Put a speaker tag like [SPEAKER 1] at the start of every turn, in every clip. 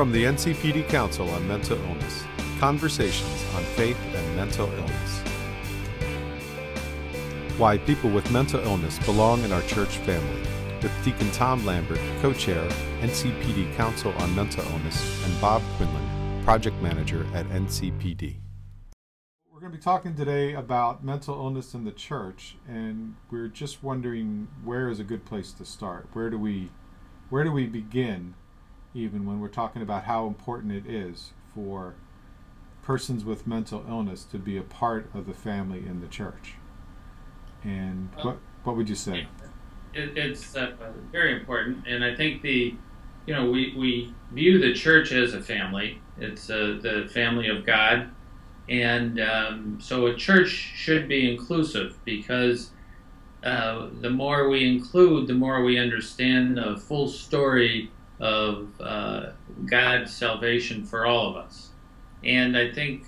[SPEAKER 1] From the NCPD Council on Mental Illness, conversations on faith and mental illness. Why people with mental illness belong in our church family, with Deacon Tom Lambert, co-chair, NCPD Council on Mental Illness, and Bob Quinlan, project manager at NCPD. We're going to be talking today about mental illness in the church, and we're just wondering where is a good place to start. Where do we begin, even when we're talking about how important it is for persons with mental illness to be a part of the family in the church? And what would you say?
[SPEAKER 2] It's very important, and I think we view the church as a family. It's the family of God, and so a church should be inclusive, because the more we include, the more we understand the full story of God's salvation for all of us. And I think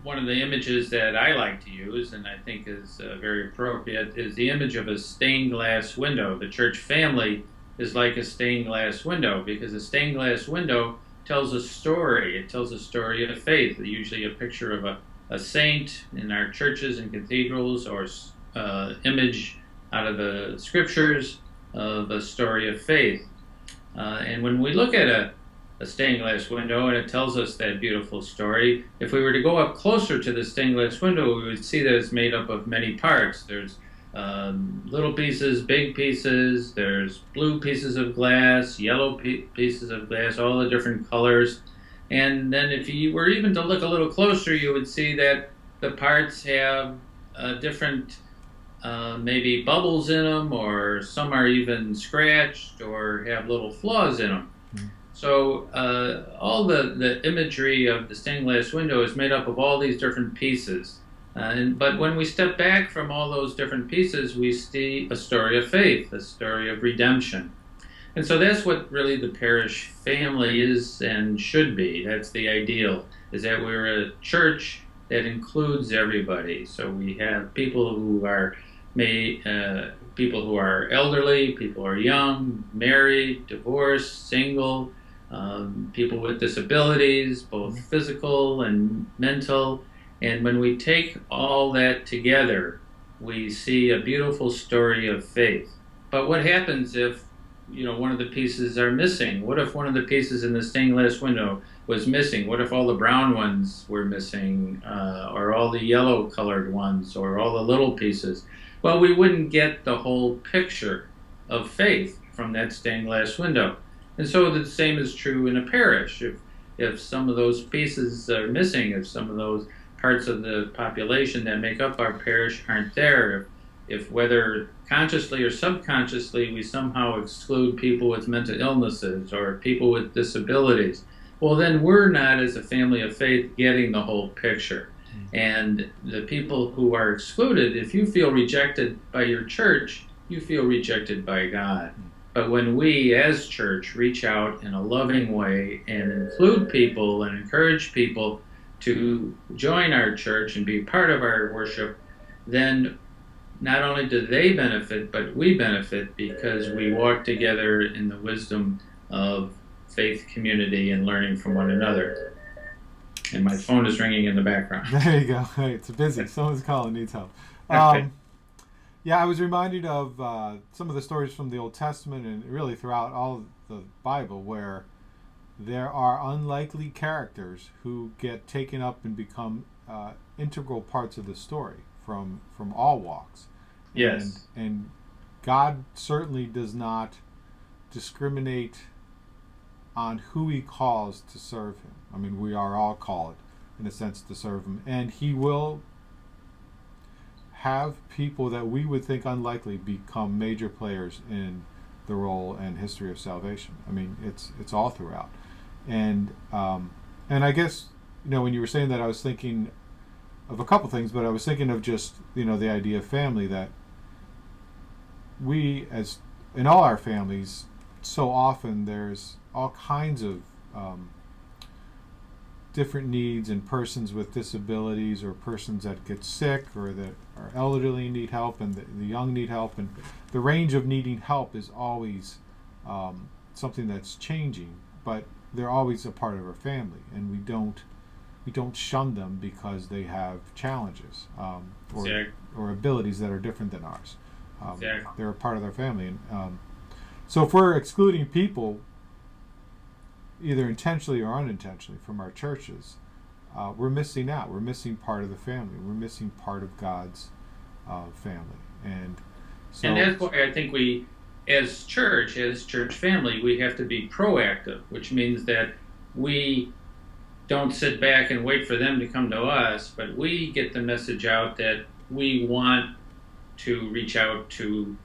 [SPEAKER 2] one of the images that I like to use, and I think is very appropriate, is the image of a stained glass window. The church family is like a stained glass window, because a stained glass window tells a story. It tells a story of faith, usually a picture of a saint in our churches and cathedrals, or image out of the scriptures of a story of faith. And when we look at a stained glass window and it tells us that beautiful story, if we were to go up closer to the stained glass window, we would see that it's made up of many parts. There's little pieces, big pieces, there's blue pieces of glass, yellow pieces of glass, all the different colors. And then if you were even to look a little closer, you would see that the parts have different maybe bubbles in them, or some are even scratched or have little flaws in them. So all the imagery of the stained glass window is made up of all these different pieces. But when we step back from all those different pieces, we see a story of faith, a story of redemption. And so that's what really the parish family is and should be. That's the ideal, is that we're a church that includes everybody. So we have people who are people who are elderly, people who are young, married, divorced, single, people with disabilities, both physical and mental. And when we take all that together, we see a beautiful story of faith. But what happens if one of the pieces are missing? What if one of the pieces in the stained glass window was missing? What if all the brown ones were missing, or all the yellow colored ones, or all the little pieces? Well, we wouldn't get the whole picture of faith from that stained glass window. And so the same is true in a parish. If some of those pieces are missing, if some of those parts of the population that make up our parish aren't there, if whether consciously or subconsciously we somehow exclude people with mental illnesses or people with disabilities, well, then we're not, as a family of faith, getting the whole picture. And the people who are excluded, if you feel rejected by your church, you feel rejected by God. But when we as church reach out in a loving way and include people and encourage people to join our church and be part of our worship, then not only do they benefit, but we benefit, because we walk together in the wisdom of faith community and learning from one another. And my phone is ringing in the background.
[SPEAKER 1] There you go. Hey, it's busy. Someone's calling, needs help.
[SPEAKER 2] Okay.
[SPEAKER 1] Yeah, I was reminded of some of the stories from the Old Testament and really throughout all of the Bible, where there are unlikely characters who get taken up and become integral parts of the story from all walks.
[SPEAKER 2] Yes.
[SPEAKER 1] And God certainly does not discriminate on who he calls to serve him. I mean, we are all called, in a sense, to serve him. And he will have people that we would think unlikely become major players in the role and history of salvation. I mean, it's all throughout. And I guess, when you were saying that, I was thinking of a couple things, but I was thinking of just, the idea of family, that we, as in all our families, so often there's all kinds of different needs, and persons with disabilities, or persons that get sick, or that are elderly and need help, and the young need help, and the range of needing help is always something that's changing. But they're always a part of our family, and we don't shun them because they have challenges,
[SPEAKER 2] Exactly.
[SPEAKER 1] or abilities that are different than ours.
[SPEAKER 2] Exactly.
[SPEAKER 1] They're a part of our family, and so if we're excluding people, either intentionally or unintentionally, from our churches, we're missing out. We're missing part of the family. We're missing part of God's family, and so.
[SPEAKER 2] And that's why I think we, as church family, we have to be proactive, which means that we don't sit back and wait for them to come to us, but we get the message out that we want to reach out to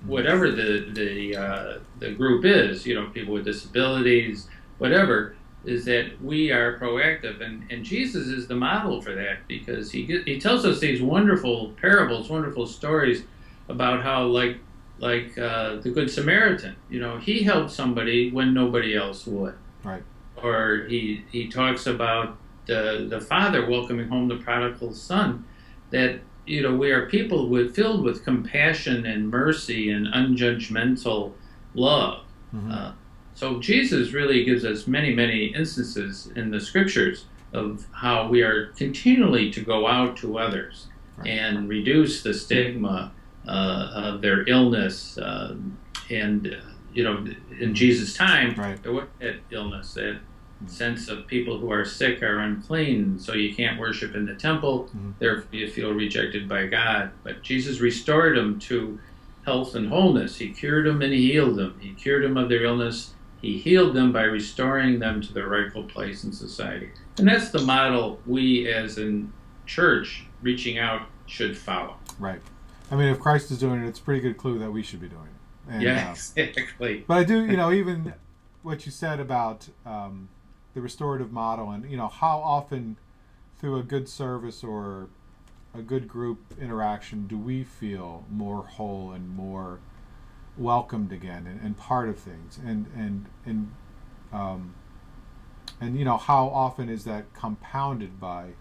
[SPEAKER 2] whatever the group is, people with disabilities, whatever, is that we are proactive, and Jesus is the model for that, because he tells us these wonderful parables, wonderful stories about how, like the Good Samaritan, he helped somebody when nobody else would.
[SPEAKER 1] Right.
[SPEAKER 2] Or he talks about the father welcoming home the prodigal son, that we are people filled with compassion and mercy and unjudgmental love.
[SPEAKER 1] Mm-hmm.
[SPEAKER 2] So Jesus really gives us many, many instances in the scriptures of how we are continually to go out to others, right, and reduce the stigma of their illness. And in Jesus' time,
[SPEAKER 1] right,
[SPEAKER 2] there was that illness, that sense of people who are sick are unclean, so you can't worship in the temple, therefore you feel rejected by God. But Jesus restored them to health and wholeness. He cured them and he healed them. He cured them of their illness. He healed them by restoring them to their rightful place in society. And that's the model we as in church reaching out should follow.
[SPEAKER 1] Right. I mean, if Christ is doing it, it's a pretty good clue that we should be doing it. And,
[SPEAKER 2] yeah, exactly.
[SPEAKER 1] But I do, even what you said about the restorative model, and how often through a good service or a good group interaction do we feel more whole and more welcomed again, and part of things, and how often is that compounded by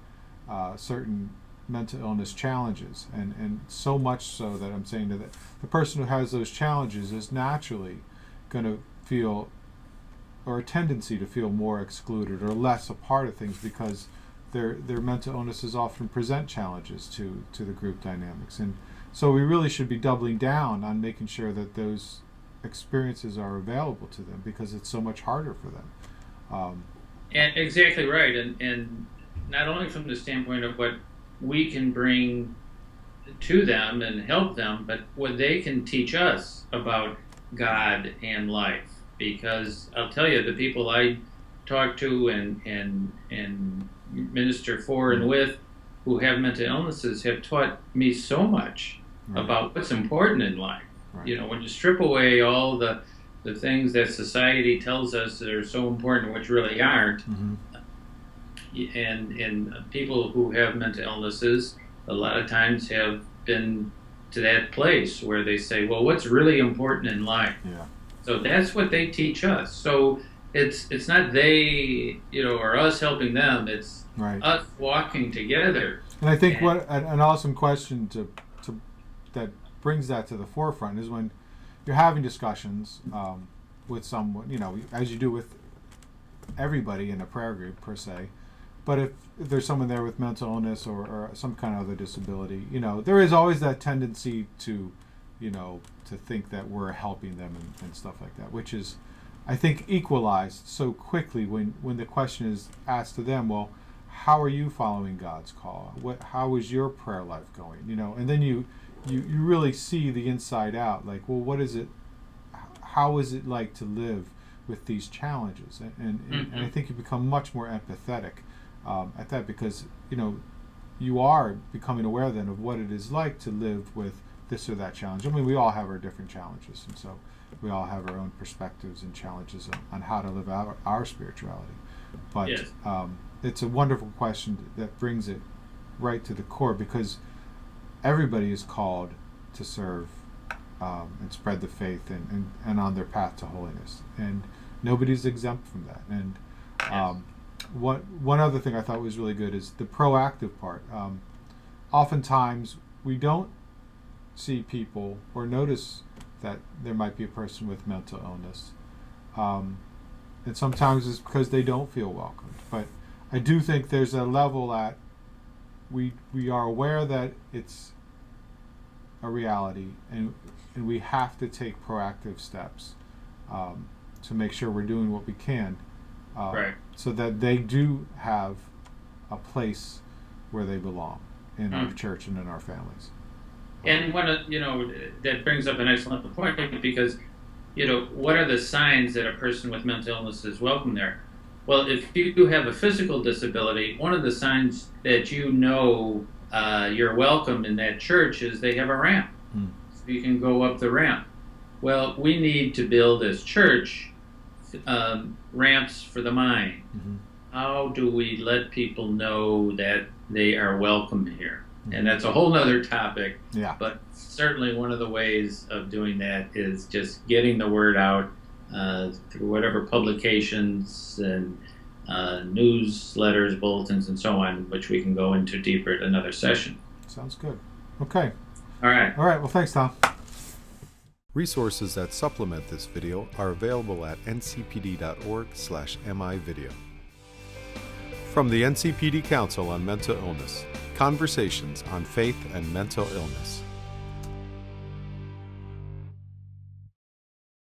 [SPEAKER 1] certain mental illness challenges, and so much so that I'm saying that the person who has those challenges is naturally going to feel, or a tendency to feel, more excluded or less a part of things, because their mental illnesses often present challenges to the group dynamics. And so we really should be doubling down on making sure that those experiences are available to them, because it's so much harder for them.
[SPEAKER 2] And exactly right. And not only from the standpoint of what we can bring to them and help them, but what they can teach us about God and life. Because I'll tell you, the people I talk to and minister for and with who have mental illnesses have taught me so much about what's important in life. Right. When you strip away all the things that society tells us that are so important, which really aren't, and people who have mental illnesses a lot of times have been to that place where they say, well, what's really important in life?
[SPEAKER 1] Yeah.
[SPEAKER 2] So that's what they teach us. So it's not they, or us helping them. It's
[SPEAKER 1] right,
[SPEAKER 2] us walking together.
[SPEAKER 1] And I think what an awesome question to that brings that to the forefront is when you're having discussions with someone, as you do with everybody in a prayer group per se. But if there's someone there with mental illness or some kind of other disability, there is always that tendency to think that we're helping them and stuff like that, which is, I think, equalized so quickly when the question is asked to them, well, how are you following God's call? How is your prayer life going? And then you really see the inside out, like, well, what is it? How is it like to live with these challenges? And I think you become much more empathetic at that, because you are becoming aware then of what it is like to live with this or that challenge. I mean, we all have our different challenges, and so we all have our own perspectives and challenges on how to live out our spirituality. But
[SPEAKER 2] yes,
[SPEAKER 1] it's a wonderful question that brings it right to the core, because everybody is called to serve and spread the faith and on their path to holiness, and nobody's exempt from that. And one other thing I thought was really good is the proactive part. Oftentimes we don't see people or notice that there might be a person with mental illness and sometimes it's because they don't feel welcomed. But I do think there's a level that we are aware that it's a reality, and we have to take proactive steps to make sure we're doing what we can,
[SPEAKER 2] Right.
[SPEAKER 1] so that they do have a place where they belong in our church and in our families.
[SPEAKER 2] And that brings up an excellent point, because what are the signs that a person with mental illness is welcome there? Well, if you have a physical disability, one of the signs that you're welcome in that church is they have a ramp. So you can go up the ramp. Well, we need to build as church ramps for the mind. How do we let people know that they are welcome here? And that's a whole other topic.
[SPEAKER 1] Yeah.
[SPEAKER 2] But certainly one of the ways of doing that is just getting the word out through whatever publications and newsletters, bulletins, and so on, which we can go into deeper at another session.
[SPEAKER 1] Sounds good. Okay.
[SPEAKER 2] All right.
[SPEAKER 1] Well, thanks, Tom. Resources that supplement this video are available at ncpd.org/mivideo. From the NCPD Council on Mental Illness, Conversations on Faith and Mental Illness.